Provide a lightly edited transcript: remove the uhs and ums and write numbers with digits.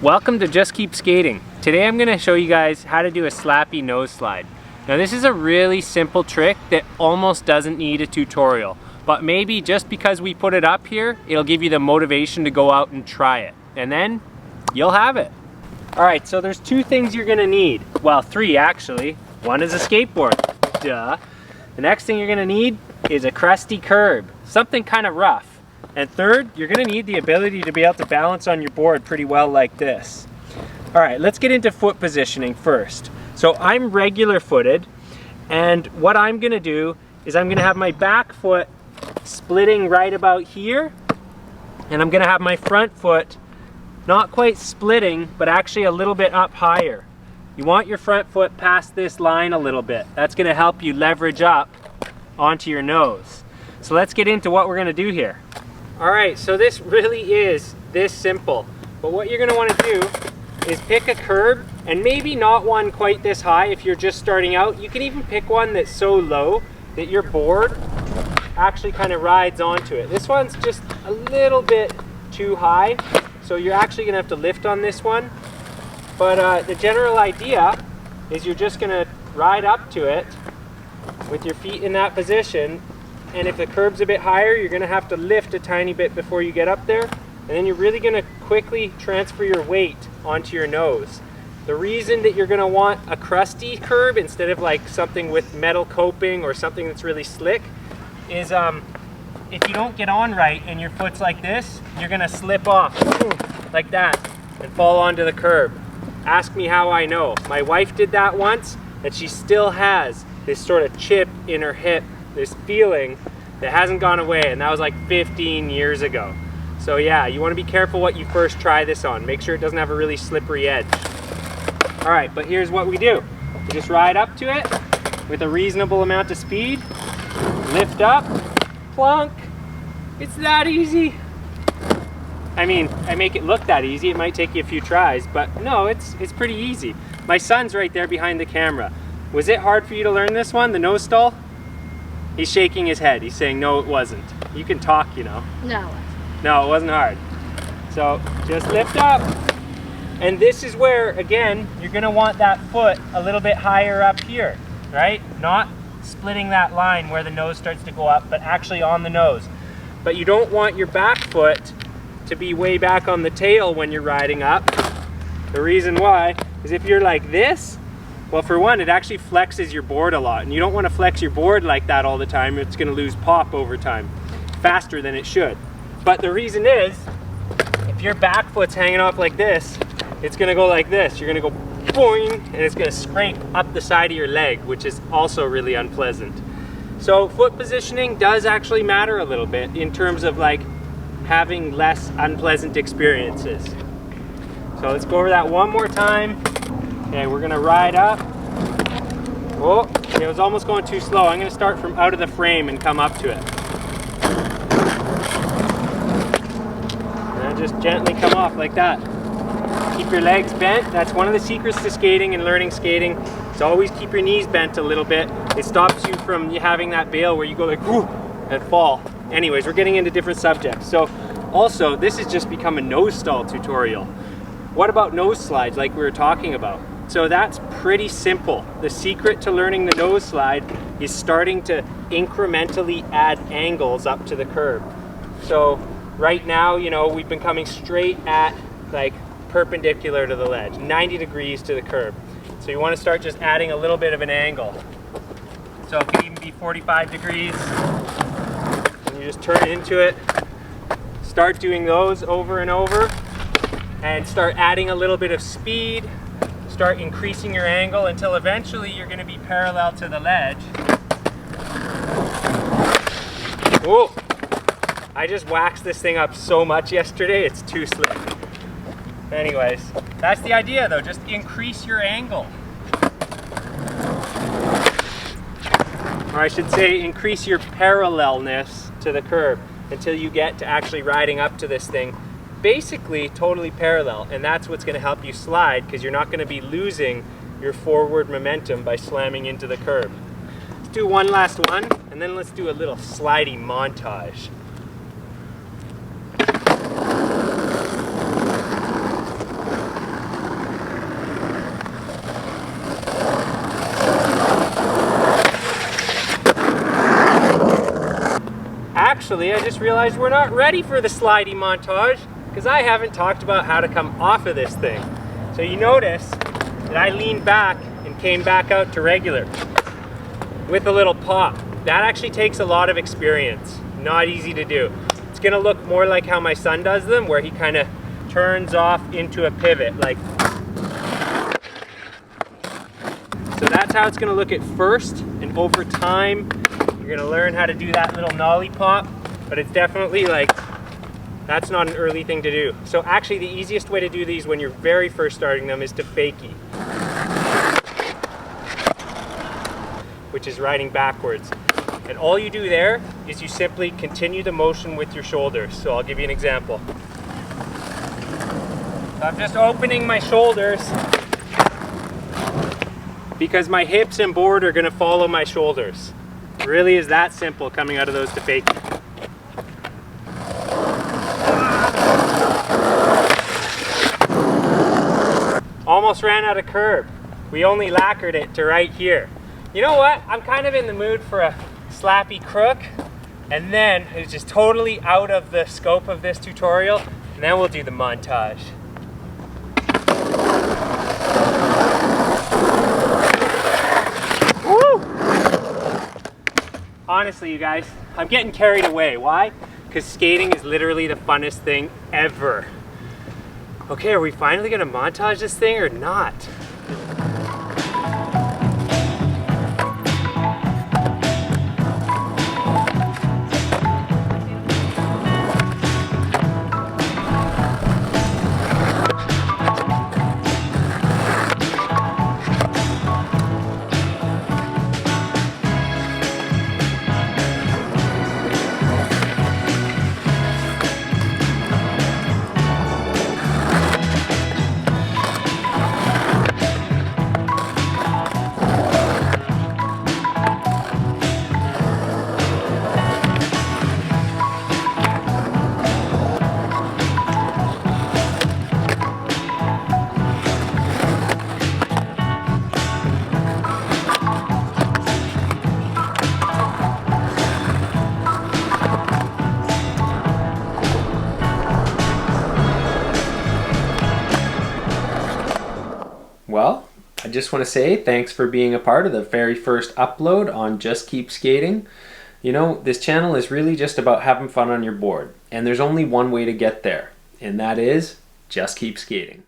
Welcome to Just Keep Skating. Today I'm going to show you guys how to do a slappy nose slide. Now this is a really simple trick that almost doesn't need a tutorial, but maybe just because we put it up here, it'll give you the motivation to go out and try it, and then you'll have it. Alright, so there's two things you're going to need. Well, three actually. One is a skateboard. Duh. The next thing you're going to need is a crusty curb, something kind of rough. And third, you're going to need the ability to be able to balance on your board pretty well like this. Alright, let's get into foot positioning first. So I'm regular footed, and what I'm going to do is I'm going to have my back foot splitting right about here, and I'm going to have my front foot not quite splitting, but actually a little bit up higher. You want your front foot past this line a little bit. That's going to help you leverage up onto your nose. So let's get into what we're going to do here. Alright, so this really is this simple. But what you're going to want to do is pick a curb, and maybe not one quite this high if you're just starting out. You can even pick one that's so low that your board actually kind of rides onto it. This one's just a little bit too high, so you're actually going to have to lift on this one. But the general idea is you're just going to ride up to it with your feet in that position. And if the curb's a bit higher, you're going to have to lift a tiny bit before you get up there. And then you're really going to quickly transfer your weight onto your nose. The reason that you're going to want a crusty curb instead of like something with metal coping or something that's really slick is if you don't get on right and your foot's like this, you're going to slip off like that and fall onto the curb. Ask me how I know. My wife did that once, and she still has this sort of chip in her hip, this feeling that hasn't gone away, and that was like 15 years ago. So yeah, you want to be careful what you first try this on. Make sure it doesn't have a really slippery edge. Alright, but here's what we do. We just ride up to it with a reasonable amount of speed, lift up, plunk. It's that easy. I mean, I make it look that easy. It might take you a few tries, but no, it's pretty easy. My son's right there behind the camera. Was it hard for you to learn this one, the nose stall? He's shaking his head. He's saying, no, it wasn't. You can talk, you know. No, it wasn't. No, it wasn't hard. So just lift up. And this is where, again, you're going to want that foot a little bit higher up here, right? Not splitting that line where the nose starts to go up, but actually on the nose. But you don't want your back foot to be way back on the tail when you're riding up. The reason why is if you're like this, well, for one, it actually flexes your board a lot, and you don't want to flex your board like that all the time. It's going to lose pop over time, faster than it should. But the reason is, if your back foot's hanging off like this, it's going to go like this. You're going to go boing, and it's going to scrape up the side of your leg, which is also really unpleasant. So foot positioning does actually matter a little bit in terms of like having less unpleasant experiences. So let's go over that one more time. Okay, we're gonna ride up. Oh, it was almost going too slow. I'm gonna start from out of the frame and come up to it. And just gently come off like that. Keep your legs bent. That's one of the secrets to skating and learning skating. Is always keep your knees bent a little bit. It stops you from having that bail where you go like, whoo, and fall. Anyways, we're getting into different subjects. So also, this has just become a nose stall tutorial. What about nose slides like we were talking about? So that's pretty simple. The secret to learning the nose slide is starting to incrementally add angles up to the curb. So right now, you know, we've been coming straight at like perpendicular to the ledge, 90 degrees to the curb. So you want to start just adding a little bit of an angle. So it can even be 45 degrees. And you just turn it into it. Start doing those over and over, and start adding a little bit of speed. Start increasing your angle until eventually you're going to be parallel to the ledge. Whoa! I just waxed this thing up so much yesterday, it's too slick. Anyways, that's the idea though, just increase your angle. Or I should say increase your parallelness to the curb until you get to actually riding up to this thing basically totally parallel, and that's what's going to help you slide, because you're not going to be losing your forward momentum by slamming into the curb. Let's do one last one, and then let's do a little slidey montage. actually, I just realized we're not ready for the slidey montage because I haven't talked about how to come off of this thing. So you notice that I leaned back and came back out to regular with a little pop. That actually takes a lot of experience. Not easy to do. It's gonna look more like how my son does them, where he kind of turns off into a pivot, like. So that's how it's gonna look at first, and over time, you're gonna learn how to do that little nollie pop, but it's definitely like, that's not an early thing to do. So actually the easiest way to do these when you're very first starting them is to fakie, which is riding backwards. And all you do there is you simply continue the motion with your shoulders. So I'll give you an example. So I'm just opening my shoulders because my hips and board are gonna follow my shoulders. It really is that simple coming out of those to fakie. Almost ran out of curb. We only lacquered it to right here. You know what? I'm kind of in the mood for a slappy crook, and then it's just totally out of the scope of this tutorial, and then we'll do the montage. Woo! Honestly, you guys, I'm getting carried away. Why? Because skating is literally the funnest thing ever. Okay, are we finally gonna montage this thing or not? Well, I just want to say thanks for being a part of the very first upload on Just Keep Skating. You know, this channel is really just about having fun on your board, and there's only one way to get there, and that is just keep skating.